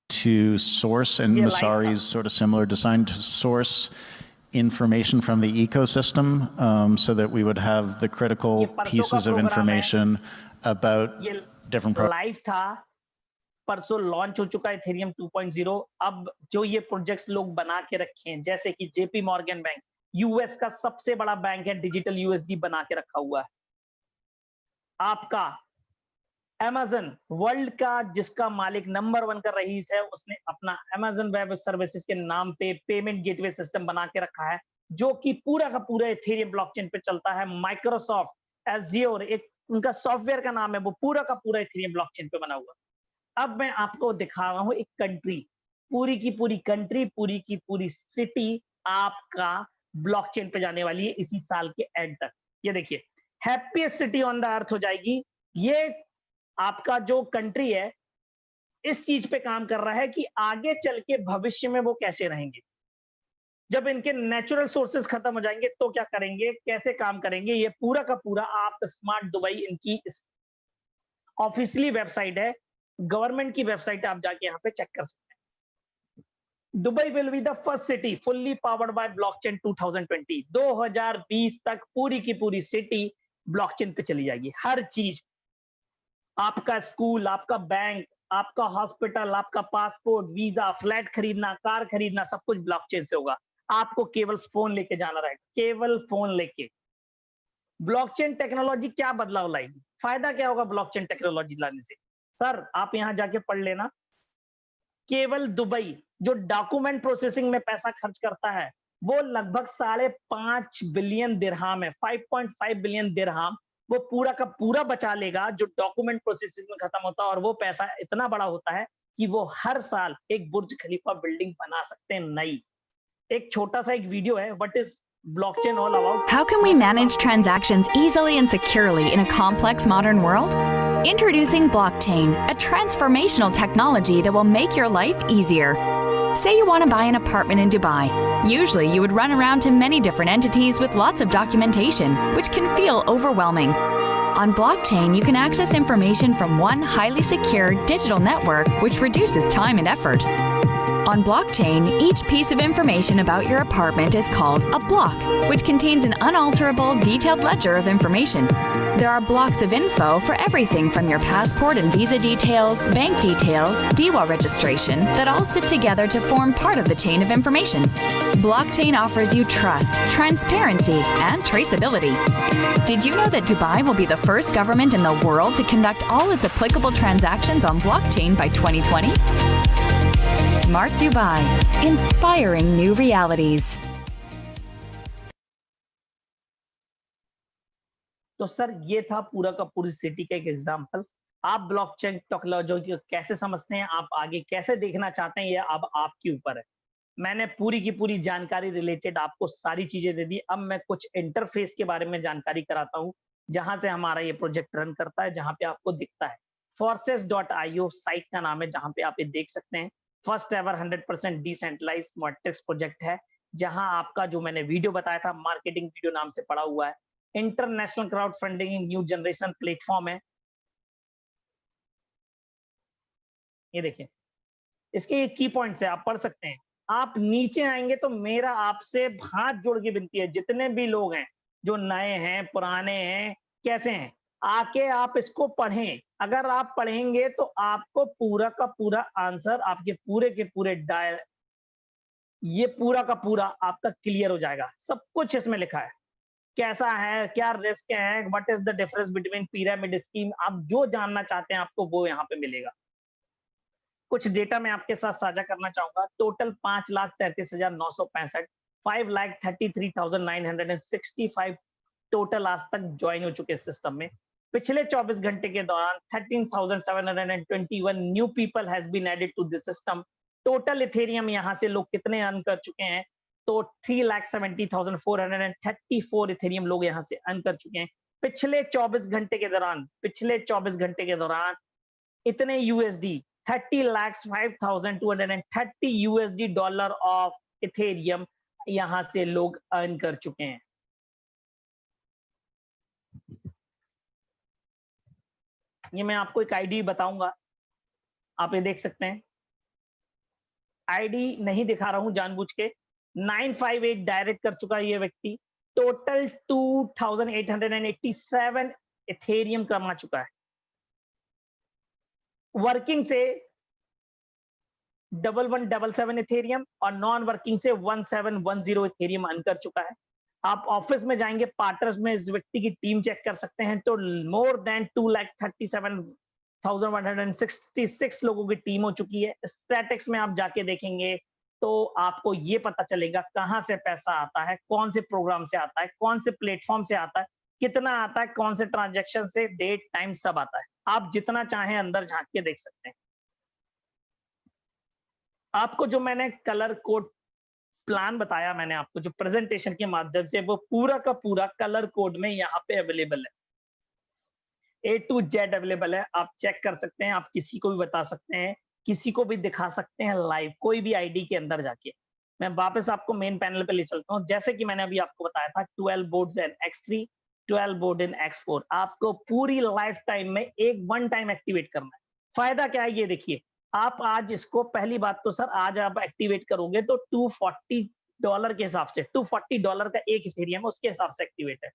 to source, and Messari is sort of similar, designed to source information from the ecosystem, so that we would have the critical pieces of information about different products. Live था, परसों लॉन्च हो चुका है इथेरियम 2.0। अब जो ये projects लोग बना के रखे हैं, जैसे कि जेपी मॉर्गन बैंक, यूएस का सबसे बड़ा बैंक है, डिजिटल यूएसडी बना के रखा हुआ है। आपका Amazon वर्ल्ड का जिसका मालिक नंबर 1 का रईस है, उसने अपना Amazon वेब सर्विसेज के नाम पे पेमेंट गेटवे सिस्टम बना के रखा है, जो कि पूरा का पूरा इथेरियम ब्लॉकचेन पे चलता है। माइक्रोसॉफ्ट एज़्योर एक उनका सॉफ्टवेयर का नाम है, वो पूरा का पूरा इथेरियम ब्लॉकचेन पे बना हुआ। अब मैं आपको दिखा रहा हूं एक कंट्री, पूरी की पूरी कंट्री, पूरी की पूरी सिटी आपका ब्लॉकचेन पे जाने वाली है इसी साल के एंड तक। ये देखिए, happiest city on the earth हो जाएगी। ये आपका जो कंट्री है, इस चीज पे काम कर रहा है कि आगे चल के भविष्य में वो कैसे रहेंगे। जब इनके नेचुरल सोर्सेज खत्म हो जाएंगे तो क्या करेंगे, कैसे काम करेंगे, ये पूरा का पूरा आप स्मार्ट दुबई इनकी ऑफिशियली वेबसाइट है, गवर्नमेंट की वेबसाइट, आप जाके यहाँ पे चेक कर सकते हैं। Dubai will be the first city fully powered by blockchain 2020। 2020 तक पूरी की पूरी सिटी ब्लॉकचेन पे चली जाएगी। हर चीज, आपका स्कूल, आपका बैंक, आपका हॉस्पिटल, आपका पासपोर्ट, वीजा, फ्लैट खरीदना, कार खरीदना, सब कुछ ब्लॉकचेन से होगा। आपको केवल फोन लेके जाना रहेगा, केवल फोन लेके। ब्लॉकचेन टेक्नोलॉजी क्या बदलाव लाएगी, फायदा क्या होगा ब्लॉकचेन टेक्नोलॉजी लाने से? सर आप यहां जाके पढ़ लेना, केवल दुबई जो डॉक्यूमेंट प्रोसेसिंग में पैसा खर्च करता है, वो लगभग 5.5 बिलियन दिरहाम है, 5.5 बिलियन दिरहाम वो पूरा का पूरा बचा लेगा, जो डॉक्यूमेंट प्रोसेसिंग में खत्म होता है। और वो पैसा इतना बड़ा होता है कि वो हर साल एक बुर्ज खलीफा बिल्डिंग बना सकते हैं नई। एक छोटा सा एक वीडियो है, what is blockchain all about? How can we manage transactions easily and securely in a complex modern world? Introducing blockchain, a transformational technology that will make your life easier. Say you want to buy an apartment in Dubai. Usually you would run around to many different entities with lots of documentation, which can feel overwhelming. On blockchain, you can access information from one highly secure digital network, which reduces time and effort. On blockchain, each piece of information about your apartment is called a block, which contains an unalterable, detailed ledger of information. There are blocks of info for everything from your passport and visa details, bank details, DIWA registration, that all sit together to form part of the chain of information. Blockchain offers you trust, transparency, and traceability. Did you know that Dubai will be the first government in the world to conduct all its applicable transactions on blockchain by 2020? Smart Dubai, inspiring new realities. तो sir ये था पूरा का पूरी city का एक example. आप blockchain technology को कैसे समझते हैं, आप आगे कैसे देखना चाहते हैं, ये अब आपके ऊपर है। मैंने पूरी की पूरी जानकारी रिलेटेड आपको सारी चीजें दे दी। अब मैं कुछ इंटरफेस के बारे में जानकारी कराता हूँ, जहां से हमारा ये प्रोजेक्ट रन करता है, जहां पे आपको दिखता है forces.io साइट का नाम है, जहां पे आप ये देख सकते हैं। First ever 100% decentralised matrix project है, जहां आपका जो मैंने वीडियो बताया था मार्केटिंग वीडियो नाम से पड़ा हुआ है। International crowd funding new generation platform है। ये देखिए, इसके ये की पॉइंट्स है, आप पढ़ सकते हैं। आप नीचे आएंगे तो मेरा आपसे हाथ जोड़ के विनती है, जितने भी लोग हैं, जो नए हैं, पुराने हैं, कैसे हैं, आके आप इसको पढ़ें। अगर आप पढ़ेंगे तो आपको पूरा का पूरा आंसर, आपके पूरे के पूरे ये पूरा का पूरा आपका क्लियर हो जाएगा। सब कुछ इसमें लिखा है, कैसा है, क्या रिस्क है, what is the difference between pyramid scheme, आप जो जानना चाहते हैं आपको वो यहाँ पे मिलेगा। कुछ डेटा मैं आपके साथ साझा करना चाहूंगा। टोटल 5,33,965, 5,33,965 टोटल आज तक ज्वाइन हो चुके सिस्टम में। पिछले 24 घंटे के दौरान 13,721 new people has been added to this system. Total Ethereum यहाँ से लोग कितने अर्न कर चुके हैं, तो 3,70,434 इथेरियम लोग यहाँ से अर्न कर चुके हैं पिछले 24 घंटे के दौरान। पिछले 24 घंटे के दौरान इतने USD 30,05,230 USD dollar of Ethereum यहां से लोग अर्न कर चुके हैं। ये मैं आपको एक आईडी बताऊंगा, आप ये देख सकते हैं। आईडी नहीं दिखा रहा हूं जानबूझ के। 958 डायरेक्ट कर चुका है ये व्यक्ति। टोटल 2,887 इथेरियम कमा चुका है। वर्किंग से 1177 इथेरियम और नॉन वर्किंग से 1710 इथेरियम अर्न कर चुका है। आप ऑफिस में जाएंगे, पार्टनर्स में इस व्यक्ति की टीम चेक कर सकते हैं, तो मोर देन 2,37,166 लोगों की टीम हो चुकी है। स्टैटिक्स में आप जाके देखेंगे तो आपको ये पता चलेगा कहां से पैसा आता है, कौन से प्रोग्राम से आता है, कौन से प्लेटफॉर्म से आता है, कितना आता है, कौन से ट्रांजैक्शन से, डेट टाइम सब आता है। आप जितना चाहें अंदर झांक के देख सकते हैं। आपको जो मैंने कलर कोड प्लान बताया, मैंने आपको जो प्रेजेंटेशन के माध्यम से, वो पूरा का पूरा कलर कोड में यहाँ पे अवेलेबल है, A to Z अवेलेबल है। आप चेक कर सकते हैं, आप किसी को भी बता सकते हैं, किसी को भी दिखा सकते हैं लाइव, कोई भी आईडी के अंदर जाके। मैं वापस आपको मेन पैनल पे ले चलता हूँ। जैसे कि मैंने अभी आपको बताया था 12 बोर्ड्स इन X3, 12 बोर्ड इन X4। आपको पूरी लाइफ टाइम में एक वन टाइम एक्टिवेट करना है। फायदा क्या है ये देखिए, आप आज इसको, पहली बात तो सर आज आप एक्टिवेट करोगे तो $240 के हिसाब से, $240 का एक इथेरियम उसके हिसाब से एक्टिवेट है।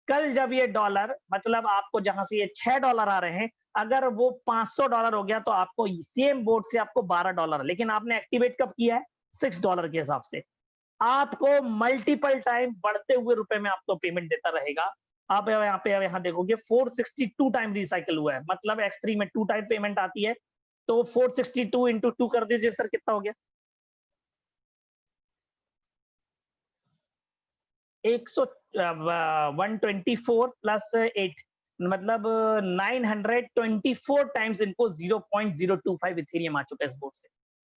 कल जब ये डॉलर, मतलब आपको जहां से ये $6 आ रहे हैं, अगर वो $500 हो गया तो आपको सेम बोर्ड से आपको $12, लेकिन आपने एक्टिवेट कब किया है, $6 के हिसाब से। आपको मल्टीपल टाइम बढ़ते हुए रुपए में आपको पेमेंट देता रहेगा। आप यहाँ देखोगे 462 टाइम रिसाइकल हुआ है, मतलब X3 में 2 टाइम पेमेंट आती है, तो 462 इंटू 2 कर दीजिए सर, कितना हो गया, 124 प्लस 8, मतलब 924 टाइम्स इनको 0.025 इथेरियम आ चुका है इस बोर्ड से।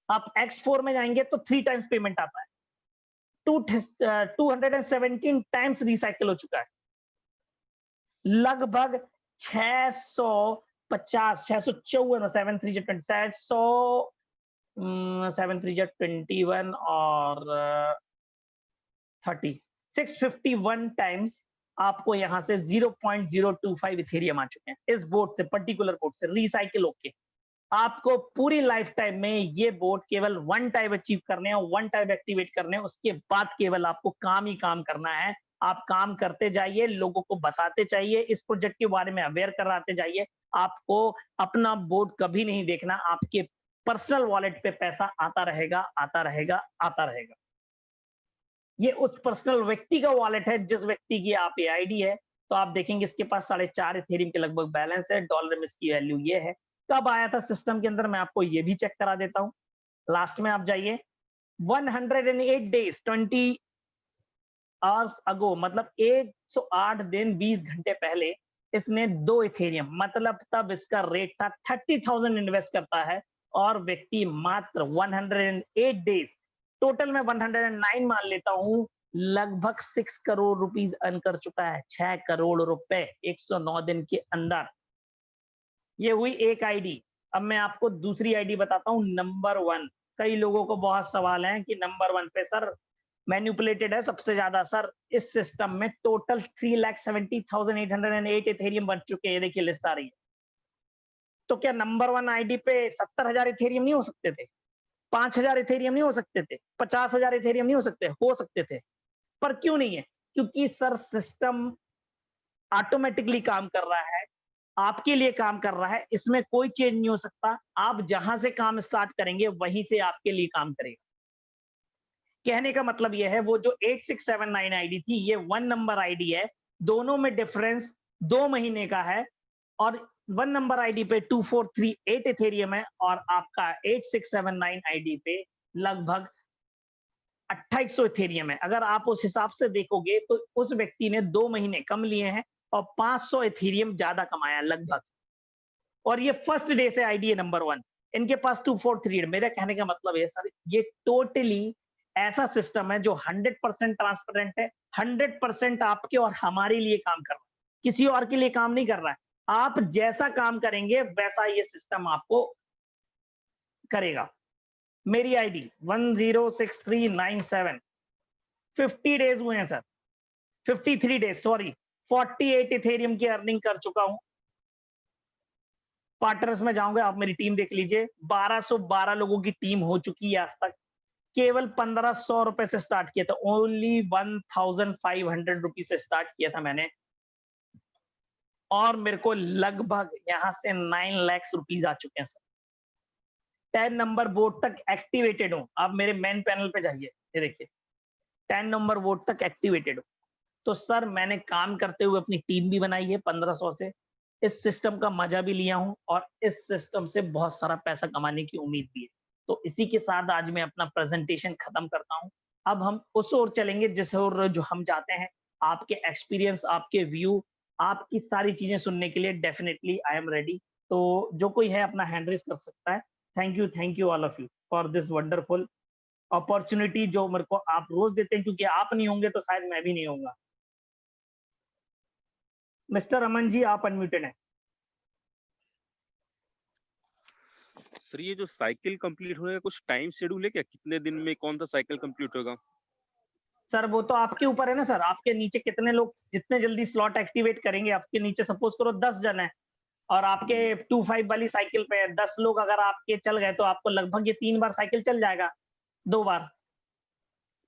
आप X4 में जाएंगे तो 3 टाइम्स पेमेंट आता है, 217 टाइम्स रिसाइकल हो चुका है, लगभग 650, 654, 7,321 और 30, 651 टाइम्स आपको यहां से 0.025 इथेरियम आ चुके हैं इस बोर्ड से, पर्टिकुलर बोर्ड से रिसाइकिल होके। आपको पूरी लाइफ टाइम में ये बोर्ड केवल वन टाइम अचीव करने हैं, वन टाइम एक्टिवेट करने हैं, उसके बाद केवल आपको काम ही काम करना है। आप काम करते जाइए, लोगों को बताते जाइए, इस प्रोजेक्ट के बारे में अवेयर कराते जाइए। आपको अपना बोर्ड कभी नहीं देखना, आपके पर्सनल वॉलेट पे पैसा आता रहेगा, आता रहेगा, आता रहेगा। ये उस पर्सनल व्यक्ति का वॉलेट है जिस व्यक्ति की आप ये आईडी है, तो आप देखेंगे इसके पास 4.5 इथेरियम के लगभग बैलेंस है। डॉलर में इसकी वैल्यू ये है। कब आया था सिस्टम के अंदर, मैं आपको ये भी चेक करा देता हूं। लास्ट में आप जाइए, 108 डेज 20 आवर्स अगो, मतलब 108 दिन 20 घंटे पहले इसने 2 इथेरियम, मतलब तब इसका रेट था 30,000 इन्वेस्ट करता है, और व्यक्ति मात्र 108 डेज, टोटल में 109 मान लेता हूं, लगभग 6 करोड़ रुपीस अर्न कर चुका है। 6 करोड़ रुपए 109 दिन के अंदर। ये हुई एक आईडी। अब मैं आपको दूसरी आईडी बताता हूं, नंबर 1। कई लोगों को बहुत सवाल है कि नंबर 1 पे सर मैन्युपुलेटेड है सबसे ज्यादा। सर इस सिस्टम में टोटल 3,70,808 इथेरियम बन चुके हैं, देखिए लिस्ट आ रही है। तो क्या नंबर 1 आईडी पे 70,000 इथेरियम नहीं हो सकते थे, 5,000 इथेरियम नहीं हो सकते थे, 50,000 इथेरियम नहीं हो सकते थे, पर क्यों नहीं है? क्योंकि सर सिस्टम ऑटोमेटिकली काम कर रहा है। आपके लिए काम कर रहा है, इसमें कोई चेंज नहीं हो सकता। आप जहां से काम स्टार्ट करेंगे वहीं से आपके लिए काम करेगा। कहने का मतलब यह है, वो जो 8679 आईडी थी, ये 1 नंबर आईडी है, दोनों में डिफरेंस 2 महीने का है, और 1 नंबर आईडी पे 2438 इथेरियम है, और आपका 8679 आईडी पे लगभग 2800 इथेरियम है। अगर आप उस हिसाब से देखोगे तो उस व्यक्ति ने 2 महीने कम लिए हैं और 500 इथेरियम ज्यादा कमाया लगभग, और ये फर्स्ट डे से आईडी है नंबर 1। इनके पास 243। मेरा कहने का मतलब है सर, ये टोटली ऐसा सिस्टम है जो 100% ट्रांसपेरेंट है, 100% आपके और हमारे लिए काम कर रहा है, किसी और के लिए काम नहीं कर रहा है। आप जैसा काम करेंगे वैसा ये सिस्टम आपको करेगा। मेरी आईडी 106397, 50 डेज हुए हैं सर, 53 डेज सॉरी, 48 इथेरियम की अर्निंग कर चुका हूं। पार्टनर्स में जाऊंगा, आप मेरी टीम देख लीजिए, 1212 लोगों की टीम हो चुकी है आज तक। केवल 1500 रुपए से स्टार्ट किया था, ओनली 1500 रुपीज से स्टार्ट किया था मैंने, और मेरे को लगभग यहां से 9 लाख रुपीज आ चुके हैं सर। 10 नंबर बोर्ड तक एक्टिवेटेड हूं। आप मेरे मेन पैनल पे जाइए, ये देखिए 10 नंबर बोर्ड तक एक्टिवेटेड हूं। तो सर मैंने काम करते हुए अपनी टीम भी बनाई है 1500 से, इस सिस्टम का मजा भी लिया हूं, और इस सिस्टम से बहुत सारा पैसा कमाने की उम्मीद भी है। तो इसी के साथ आज मैं अपना प्रेजेंटेशन खत्म करता हूं। अब हम उस ओर चलेंगे जिस ओर जो हम जाते हैं। आपके एक्सपीरियंस, आपके व्यू, आपकी सारी चीजें सुनने के लिए डेफिनेटली आई एम रेडी। तो जो कोई है अपना हैंड रेज कर सकता है। Thank you all of you for this wonderful opportunity जो मेरे को आप रोज देते हैं, क्योंकि आप नहीं होंगे तो शायद मैं भी नहीं होऊंगा। मिस्टर अमन जी, आप अनम्यूटेड हैं। सर ये जो साइकिल कंप्लीट होने का कुछ टाइम शेड्यूल है क्या, कितने दिन में कौन सा साइकिल कंप्लीट होगा? सर वो तो आपके ऊपर है ना सर, आपके नीचे कितने लोग जितने जल्दी स्लॉट एक्टिवेट करेंगे। आपके नीचे सपोज करो 10 जन है, और आपके 25 वाली साइकिल पे 10 लोग अगर आपके चल गए तो आपको लगभग ये 3 बार साइकिल चल जाएगा, 2 बार।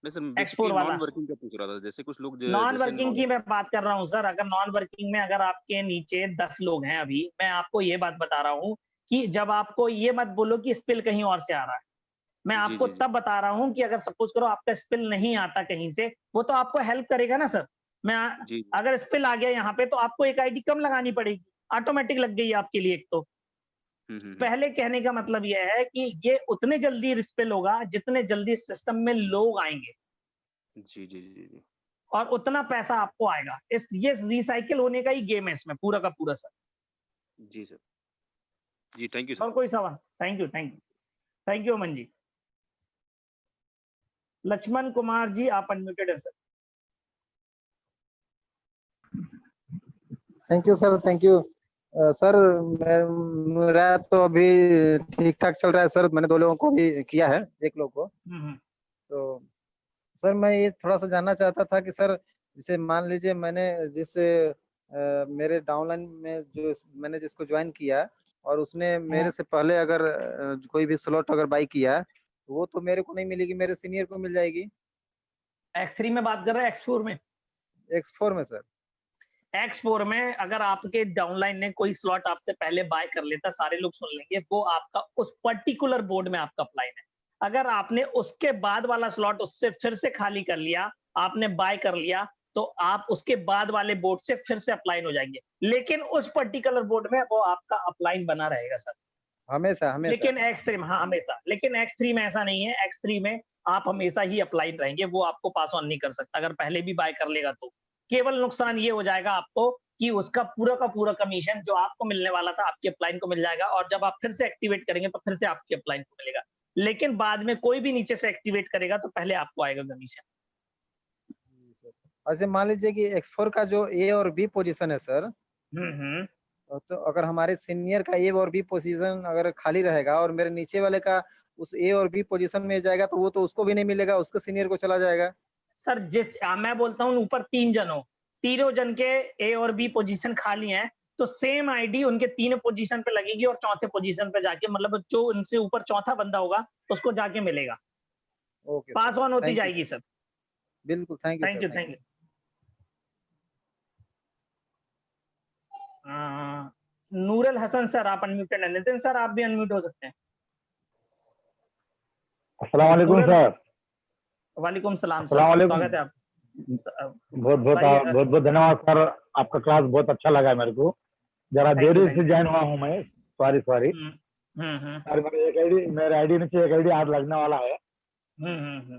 नहीं सर, एक्सपोर बेसिकली वाला नॉन वर्किंग का पूछ रहा था, जैसे कुछ लोग नॉन जैसे वर्किंग की मैं बात कर रहा हूँ सर। अगर नॉन वर्किंग में अगर आपके नीचे 10 लोग हैं, अभी मैं आपको ये बात बता रहा हूँ कि जब आपको ये मत बोलो कि स्पिल कहीं और से आ रहा है। मैं जी आपको जी जी तब बता रहा हूँ कि अगर सपोज करो आपका स्पिल नहीं आता कहीं से, वो तो आपको हेल्प करेगा ना सर। मैं जी अगर स्पिल आ गया यहाँ पे तो आपको एक आईडी कम लगानी पड़ेगी, ऑटोमेटिक लग गई आपके लिए एक तो। पहले कहने का मतलब यह है कि ये उतने जल्दी रिस्पिल होगा जितने जल्दी सिस्टम में लोग आएंगे, जी जी जी जी और उतना पैसा आपको आएगा। इस ये रिसाइकिल होने का ही गेम है इसमें पूरा का पूरा सर। जी सर, जी थैंक यू और सर। कोई सवाल? Thank you Aman ji. लक्ष्मण कुमार जी, आप अनम्यूटेड है sir. Thank you sir, thank you sir. मेरा तो अभी ठीक ठाक चल रहा है सर। मैंने 2 लोगों को भी किया है, 1 लोग को। तो सर मैं ये थोड़ा सा जानना चाहता था कि सर जैसे मान लीजिए मैंने मेरे डाउनलाइन में जो मैंने जिसको ज्वाइन किया और उसने मेरे से पहले अगर कोई भी स्लॉट अगर बाई किया, तो वो तो मेरे को नहीं मिलेगी, मेरे सीनियर को मिल जाएगी। X3 में बात कर रहे हैं, X4 में? X4 में सर। X4 में अगर आपके डाउनलाइन ने कोई स्लॉट आपसे पहले बाय कर लेता, सारे लोग सुन लेंगे, वो आपका उस पर्टिकुलर बोर्ड में आपका अपलाइन है। अगर आपने उसके बाद वाला स्लॉट उससे फिर से खाली कर लिया, आपने बाय कर लिया, तो आप उसके बाद वाले बोर्ड से फिर से अपलाइन हो जाएंगे, लेकिन उस पर्टिकुलर बोर्ड में वो आपका अपलाइन बना रहेगा सर, हमेशा हमेशा। लेकिन X3 में, हाँ हमेशा, लेकिन X3 में ऐसा नहीं है। X3 में आप हमेशा ही अपलाइन रहेंगे, वो आपको पास ऑन नहीं कर सकता अगर पहले भी बाय कर लेगा तो। केवल नुकसान ये हो जाएगा आपको कि उसका पूरा का पूरा कमीशन जो आपको मिलने वाला था आपके अपलाइन को मिल जाएगा, और जब आप फिर से एक्टिवेट करेंगे तो फिर से आपके अपलाइन को मिलेगा, लेकिन बाद में कोई भी नीचे से एक्टिवेट करेगा तो पहले आपको आएगा कमीशन। ऐसे मान लीजिए कि X4 का जो A और B पोजीशन है सर, तो अगर हमारे सीनियर का A और B पोजीशन अगर खाली रहेगा और मेरे नीचे वाले का उस A और B पोजीशन में जाएगा, तो वो तो उसको भी नहीं मिलेगा, उसके सीनियर को चला जाएगा। सर मैं बोलता हूँ ऊपर 3 जन हो, तीनों जन के A और B पोजीशन खाली हैं, तो सेम आईडी उनके 3 पोजीशन पे लगेगी और चौथे पोजीशन पे जाके, मतलब जो उनसे ऊपर चौथा बंदा होगा उसको जाके मिलेगा। ओके, पास ऑन होती जाएगी सर। बिल्कुल, thank you sir. Thank you. Nurul Hasan sir आप अनम्यूटेड हैं। नितिन सर आप भी अनम्यूट हो सकते हैं। अस्सलाम वालेकुम सर। वालेकुम सलाम अस्सलाम सर, वालेकुम। स्वागत है आप। बहुत बहुत भाई, बहुत बहुत धन्यवाद सर, आपका क्लास बहुत अच्छा लगा मेरे को। जरा थैंक यू, देरी थैंक से यू। ज्वाइन हुआ हूँ मैं, सॉरी। सर मेरे आईडी नीचे एक आईडी आज लगने वाला है,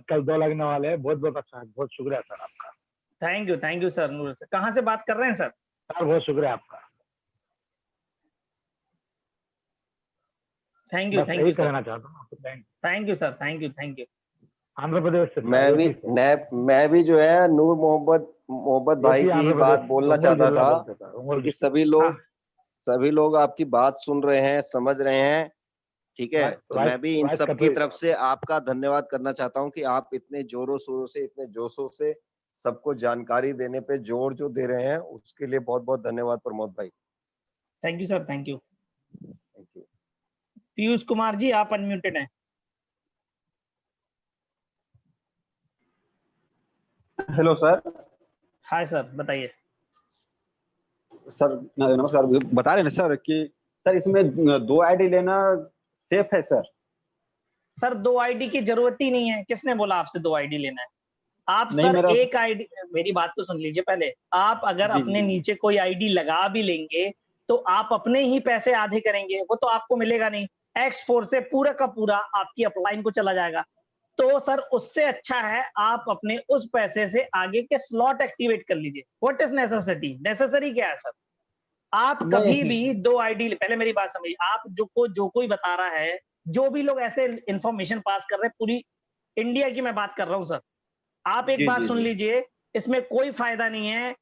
कल 2 लगने वाले हैं। बहुत बहुत अच्छा है, बहुत शुक्रिया सर आपका। Thank you sir. नूरल सर कहाँ से बात कर रहे हैं सर? सर बहुत शुक्रिया आपका। थैंक यू बस सर। यही कहना चाहता हूँ आपको। Thank you sir, thank you. Andhra Pradesh से मैं भी जो है नूर मोहम्मद भाई की ही बात बोलना चाहता था, क्योंकि हाँ। सभी लोग आपकी बात सुन रहे हैं, समझ रहे हैं, ठीक है। तो मैं भी इन सब की तरफ से आपका धन्यवाद करना चाहता हूं कि आप इतने जोरों शोरों से, इतने जोशों से सबको जानकारी देने पे जोर जो दे रहे हैं, उसके लिए बहुत बहुत धन्यवाद प्रमोद भाई। Thank you sir, thank you. Piyush Kumar ji आप अनम्यूटेड हैं। Hello sir. हाय सर, बताइए। सर नमस्कार। बता रहे हैं सर कि सर इसमें 2 आईडी लेना सेफ है सर? सर 2 आईडी की जरूरत ही नहीं है। किसने बोला आपसे 2 आईडी लेना है? आप नहीं, सर मेरा एक आईडी, मेरी बात तो सुन लीजिए पहले। आप अगर जी, अपने जी। नीचे कोई आईडी लगा भी लेंगे तो आप अपने ही पैसे आधे करेंगे, वो तो आपको मिलेगा नहीं। X4 से पूरा का पूरा आपकी अपलाइन को चला जाएगा। तो सर उससे अच्छा है आप अपने उस पैसे से आगे के स्लॉट एक्टिवेट कर लीजिए। What is necessity? नेसेसरी क्या है सर? आप कभी नहीं। भी 2 आईडी, पहले मेरी बात समझिए। आप जो कोई बता रहा है, जो भी लोग ऐसे इंफॉर्मेशन पास कर रहे हैं, पूरी इंडिया की मैं बात कर रहा हूं सर। आप एक जी, बात जी, सुन जी। लीजिए, इसमें कोई फायदा नहीं है,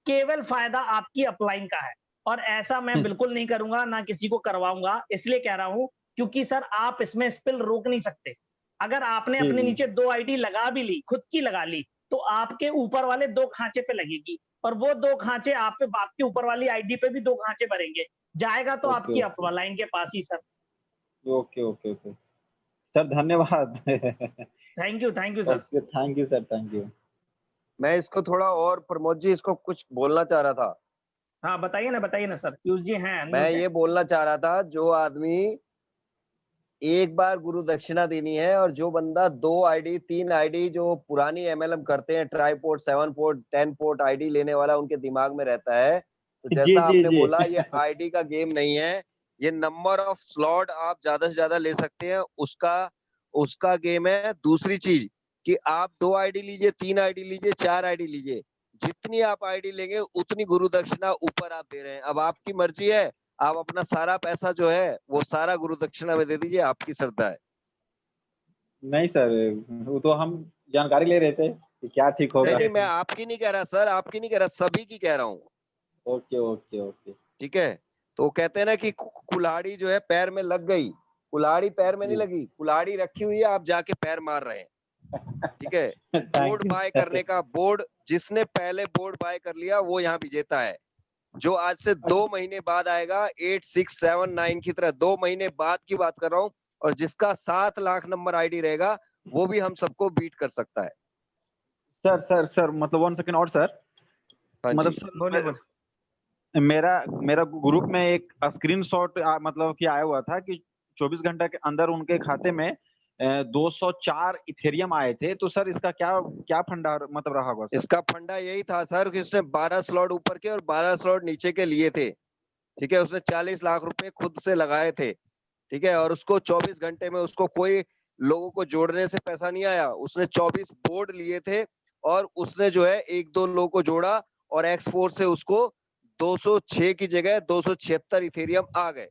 केवल फायदा आपकी अपलाइन का है। और ऐसा मैं बिल्कुल नहीं करूंगा, ना किसी को करवाऊंगा। इसलिए कह रहा हूं क्योंकि सर आप इसमें स्पिल रोक नहीं सकते। अगर आपने जी, अपने जी। नीचे 2 आईडी लगा भी ली, खुद की लगा ली, तो आपके ऊपर वाले 2 खांचे पे लगेगी, और वो 2 खांचे आपके ऊपर वाली आईडी पे भी 2 खांचे भरेंगे। जाएगा तो ओके, आपकी ओके। अपलाइन के पास ही sir. Okay, okay, okay. Sir धन्यवाद। Thank you sir. Okay, thank you sir, thank you. मैं इसको थोड़ा और प्रमोद जी इसको कुछ बोलना चाह रहा था। हाँ बताइए ना सर। पीयूष जी हैं मैं unmute है। ये बोलना चाह रहा था, जो आदमी एक बार गुरु दक्षिणा देनी है, और जो बंदा 2 आईडी 3 आईडी जो पुरानी एमएलएम करते हैं, try port 7 port 10 port ID लेने वाला उनके दिमाग में रहता है। तो जी, जैसा जी, आपने जी। बोला, ये आईडी का गेम नहीं है, ये नंबर ऑफ स्लॉट आप ज्यादा से ज्यादा ले सकते हैं, उसका गेम है। दूसरी चीज कि आप 2 आईडी लीजिए, 3 आईडी लीजिए, 4 आईडी लीजिए, जितनी आप आईडी लेंगे उतनी गुरु दक्षिणा ऊपर आप दे रहे हैं। अब आपकी मर्जी है, आप अपना सारा पैसा जो है वो सारा गुरु दक्षिणा में दे दीजिए, आपकी श्रद्धा है। नहीं सर, वो तो हम जानकारी ले रहे थे कि क्या ठीक होगा। नहीं, मैं आपकी नहीं कह रहा सर, आपकी नहीं कह रहा, सभी की कह रहा हूँ। Okay, okay, okay. ठीक है। तो कहते हैं ना कि कुल्हाड़ी जो है पैर में लग गई, कुल्हाड़ी पैर में नहीं जी। लगी, कुल्हाड़ी रखी हुई है, आप जाके पैर मार रहे हैं। ठीक है। बोर्ड बाय करने का, बोर्ड जिसने पहले बोर्ड बाय कर लिया वो यहाँ विजेता है। जो आज से 2 महीने बाद आएगा, 8, 6, 7, 9 की तरह 2 महीने बाद की बात कर रहा हूँ, और जिसका 7 लाख नंबर आईडी रहेगा वो भी हम सबको बीट कर सकता है। सर मतलब 1 सेकंड और सर। हाँ मतलब जी। सर मेरा ग्रुप में एक स्क्रीनशॉट मतलब कि आया हुआ था कि 24 घंटे के अंदर उनके खाते में 204 इथेरियम आए थे। तो सर इसका क्या फंडा मतलब रहा होगा सर? इसका फंडा यही था सर कि उसने 12 स्लॉट ऊपर के और 12 स्लॉट नीचे के लिए थे। ठीक है। उसने 40 लाख रुपए खुद से लगाए थे। ठीक है। और उसको 24 घंटे में उसको कोई लोगों को जोड़ने से पैसा नहीं आया। उसने 24 बोर्ड लिए थे और उसने जो है 1-2 लोगों को जोड़ा, और X4 से उसको 206 की जगह 276 इथेरियम आ गए।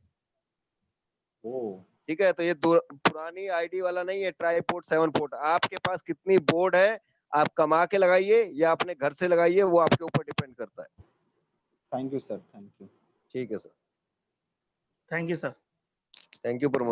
ठीक है। तो ये पुरानी आईडी वाला नहीं है, ट्राई पोर्ट 7 पोर्ट। आपके पास कितनी बोर्ड है, आप कमा के लगाइए या अपने घर से लगाइए, वो आपके ऊपर डिपेंड करता है। Thank you sir, thank you. ठीक है sir. Thank you sir. Thank you Pramod.